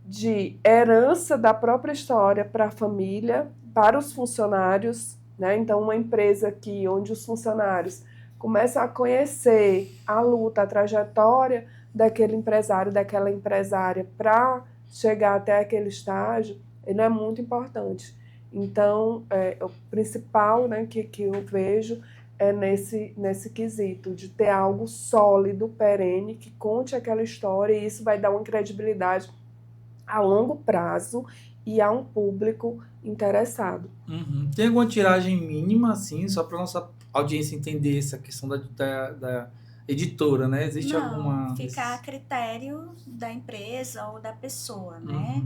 de herança da própria história para a família, para os funcionários, né? Então, uma empresa onde os funcionários começam a conhecer a luta, a trajetória daquele empresário, daquela empresária para chegar até aquele estágio, ele é muito importante. Então, o principal, né, que eu vejo é nesse quesito, de ter algo sólido, perene, que conte aquela história, e isso vai dar uma credibilidade a longo prazo e a um público interessado. Tem alguma tiragem mínima, assim, só para nossa audiência entender essa questão da editora, né? Existe alguma... Fica a critério da empresa ou da pessoa, né?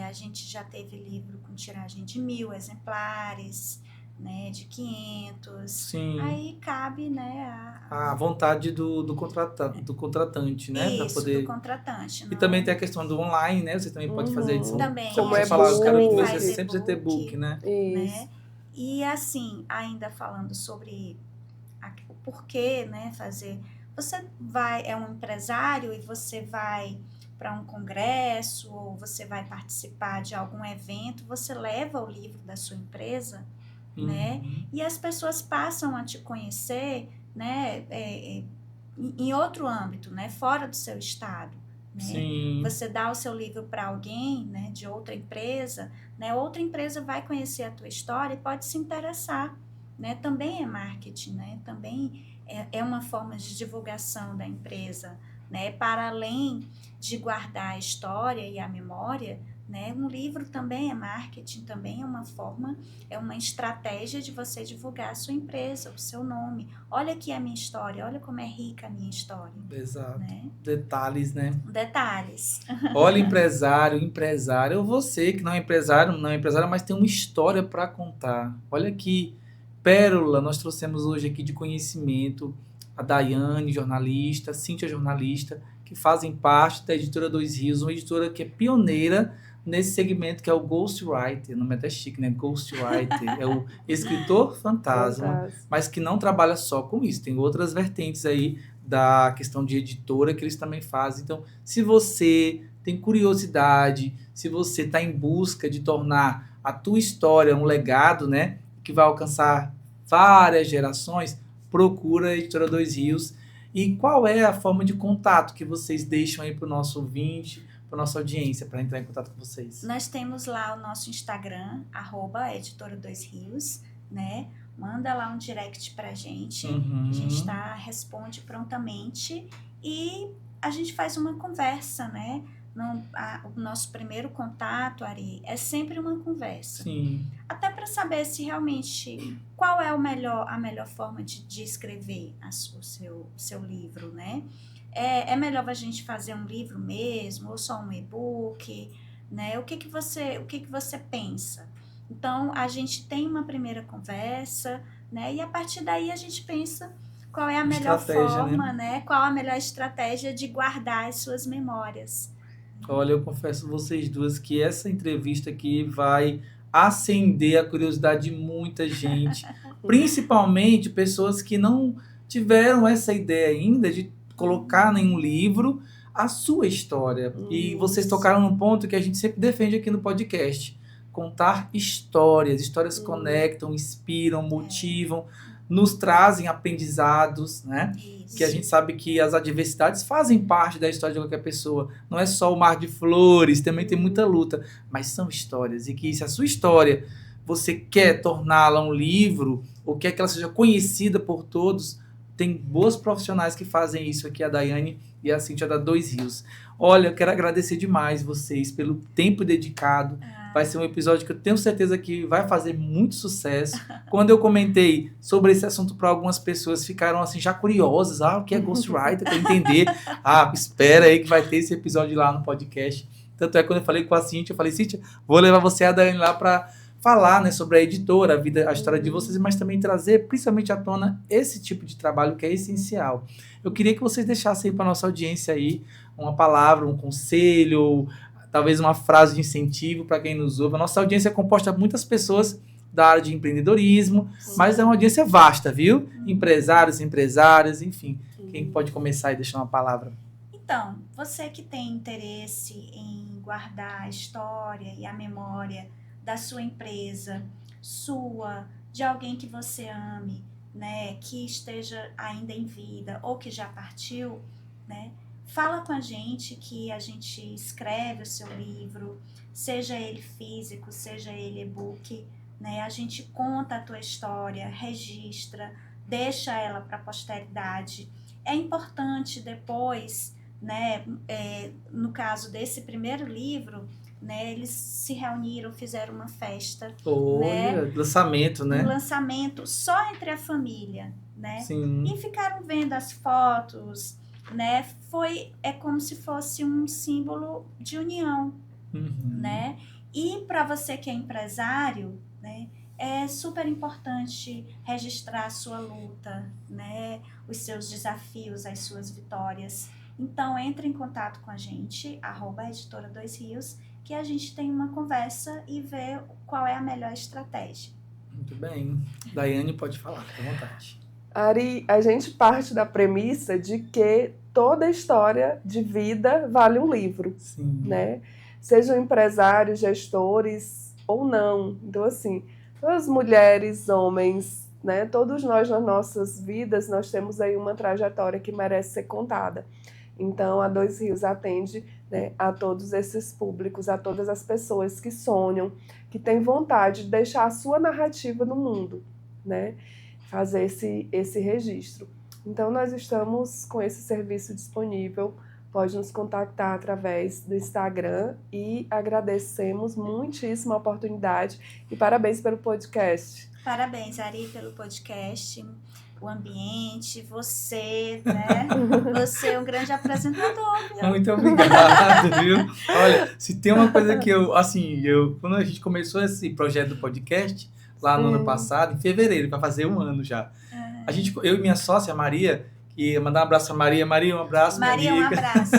A gente já teve livro com tiragem de 1.000 exemplares, né, de 500. Sim. Aí cabe, né, A vontade do contratante, né? Pra isso, poder... do contratante. E também tem a questão do online, né? Você também pode fazer edição. Também, Como Você a falar, gente eu quero que também você faz sempre precisa ter e-book, né? Isso. né? E assim, ainda falando sobre o porquê, né, fazer... Você é um empresário e você vai para um congresso ou você vai participar de algum evento, você leva o livro da sua empresa, né? E as pessoas passam a te conhecer, né, em outro âmbito, né, fora do seu estado, né? Sim. Você dá o seu livro para alguém, né, de outra empresa, né? Outra empresa vai conhecer a tua história e pode se interessar, né? Também é marketing, né? Também é uma forma de divulgação da empresa, né? Para além de guardar a história e a memória, né? Um livro também é marketing, também é uma forma, é uma estratégia de você divulgar a sua empresa, o seu nome. Olha aqui a minha história, olha como é rica a minha história. Exato. Né? Detalhes, né? Detalhes. Olha, empresário, ou você que não é empresário, mas tem uma história para contar. Olha que pérola nós trouxemos hoje aqui de conhecimento. A Daiane, jornalista, a Cíntia, jornalista, que fazem parte da Editora Dois Rios, uma editora que é pioneira nesse segmento que é o Ghostwriter. O nome é até chique, né? Ghostwriter. É o escritor fantasma, mas que não trabalha só com isso. Tem outras vertentes aí da questão de editora que eles também fazem. Então, se você tem curiosidade, se você está em busca de tornar a tua história um legado, né, que vai alcançar várias gerações, procura a Editora Dois Rios. E qual é a forma de contato que vocês deixam aí para o nosso ouvinte, para a nossa audiência, para entrar em contato com vocês? Nós temos lá o nosso Instagram, @Editora Dois Rios, né? Manda lá um direct pra gente, que a gente responde prontamente e a gente faz uma conversa, né? O nosso primeiro contato, Ari, é sempre uma conversa. Sim. Até para saber se realmente qual é a melhor forma de escrever o seu livro, né? É melhor a gente fazer um livro mesmo ou só um e-book, né? O que você pensa? Então, a gente tem uma primeira conversa, né? E a partir daí a gente pensa qual é a melhor forma, né? Qual a melhor estratégia de guardar as suas memórias. Olha, eu confesso a vocês duas que essa entrevista aqui vai acender a curiosidade de muita gente, principalmente pessoas que não tiveram essa ideia ainda de colocar em um livro a sua história. E vocês tocaram num ponto que a gente sempre defende aqui no podcast. Contar histórias. Histórias conectam, inspiram, motivam, nos trazem aprendizados, né? Isso. Que a gente sabe que as adversidades fazem parte da história de qualquer pessoa. Não é só o mar de flores, também tem muita luta. Mas são histórias. E que se a sua história você quer torná-la um livro, ou quer que ela seja conhecida por todos, tem boas profissionais que fazem isso aqui, a Daiane e a Cíntia da Dois Rios. Olha, eu quero agradecer demais vocês pelo tempo dedicado. Vai ser um episódio que eu tenho certeza que vai fazer muito sucesso. Quando eu comentei sobre esse assunto para algumas pessoas, ficaram assim já curiosas. O que é Ghostwriter? Para entender. Espera aí que vai ter esse episódio lá no podcast. Tanto é que quando eu falei com a Cíntia, eu falei, Cíntia, vou levar você e a Daiane lá para falar, né, sobre a editora, a história de vocês, mas também trazer principalmente à tona esse tipo de trabalho que é essencial. Eu queria que vocês deixassem para nossa audiência aí uma palavra, um conselho, talvez uma frase de incentivo para quem nos ouve. A nossa audiência é composta por muitas pessoas da área de empreendedorismo, mas é uma audiência vasta, viu? Empresários, empresárias, enfim. Quem pode começar e deixar uma palavra? Então, você que tem interesse em guardar a história e a memória da sua empresa, de alguém que você ame, né, que esteja ainda em vida ou que já partiu, né, fala com a gente que a gente escreve o seu livro, seja ele físico, seja ele e-book, né, a gente conta a tua história, registra, deixa ela para a posteridade. É importante depois, né, no caso desse primeiro livro, né, eles se reuniram, fizeram uma festa. Olha, né? Lançamento, né? Um lançamento só entre a família, né? Sim. E ficaram vendo as fotos, né? É como se fosse um símbolo de união, né? E para você que é empresário, né, é super importante registrar a sua luta, né? Os seus desafios, as suas vitórias. Então, entre em contato com a gente, @editora 2 Rios, que a gente tem uma conversa e vê qual é a melhor estratégia. Muito bem. Daiane, pode falar, fica à vontade. Ari, a gente parte da premissa de que toda história de vida vale um livro, Sim. né? Sejam empresários, gestores ou não. Então, assim, as mulheres, homens, né? Todos nós nas nossas vidas, nós temos aí uma trajetória que merece ser contada. Então, a 2 Rios atende, né, a todos esses públicos, a todas as pessoas que sonham, que têm vontade de deixar a sua narrativa no mundo, né? Fazer esse registro. Então, nós estamos com esse serviço disponível. Pode nos contactar através do Instagram e agradecemos muitíssimo a oportunidade e parabéns pelo podcast. Parabéns, Ari, pelo podcast, o ambiente, você, né? Você é um grande apresentador, viu? Muito obrigado, viu? Olha, se tem uma coisa que quando a gente começou esse projeto do podcast, lá no ano passado, em fevereiro, vai fazer 1 ano já. Eu e minha sócia, Maria, que mandar um abraço a Maria. Maria, um abraço, Maria, minha amiga. um abraço.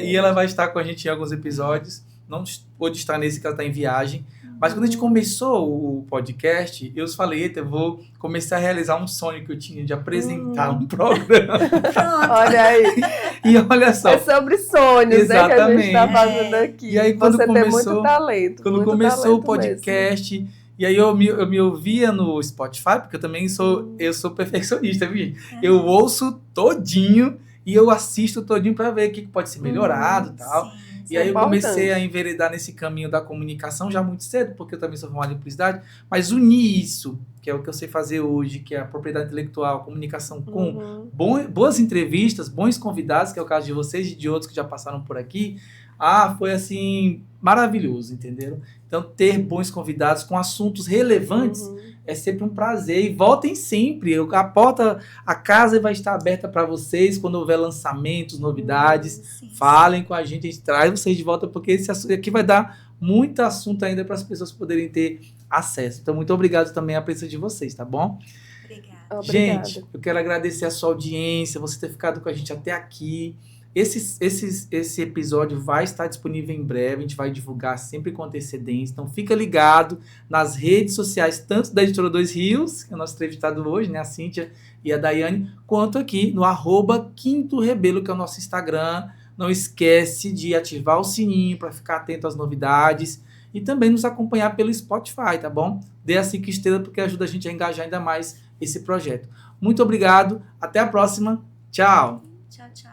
E ela vai estar com a gente em alguns episódios. Não pôde estar nesse, que ela está em viagem. Mas quando a gente começou o podcast, eu falei, eita, eu vou começar a realizar um sonho que eu tinha de apresentar um programa. Pronto. Olha aí. E olha só. É sobre sonhos, né, que a gente está Exatamente. fazendo aqui. E aí, quando você tem começou- muito talento. Quando muito começou talento o podcast, e aí eu me ouvia no Spotify, porque eu também sou perfeccionista, viu, gente? Eu ouço todinho e eu assisto todinho para ver o que pode ser melhorado e tal. Sim, E aí eu importante. comecei a enveredar nesse caminho da comunicação já muito cedo, porque eu também sou formado em publicidade, mas unir isso, que é o que eu sei fazer hoje, que é a propriedade intelectual, a comunicação com boas entrevistas, bons convidados, que é o caso de vocês e de outros que já passaram por aqui, foi assim, maravilhoso, entenderam? Então, ter bons convidados com assuntos relevantes é sempre um prazer. E voltem sempre. A casa vai estar aberta para vocês quando houver lançamentos, novidades. sim. Falem com a gente traz vocês de volta, porque esse assunto aqui vai dar muito assunto ainda para as pessoas poderem ter acesso. Então, muito obrigado também à presença de vocês, tá bom? Obrigada. Obrigada. Gente, eu quero agradecer a sua audiência, você ter ficado com a gente até aqui. Esse episódio vai estar disponível em breve, a gente vai divulgar sempre com antecedência, então fica ligado nas redes sociais, tanto da Editora 2 Rios, que é o nosso entrevistado hoje, né, a Cíntia e a Daiane, quanto aqui no @Quinto Rebelo, que é o nosso Instagram. Não esquece de ativar o sininho para ficar atento às novidades e também nos acompanhar pelo Spotify, tá bom? Dê as 5 estrelas porque ajuda a gente a engajar ainda mais esse projeto. Muito obrigado, até a próxima, tchau! Tchau, tchau.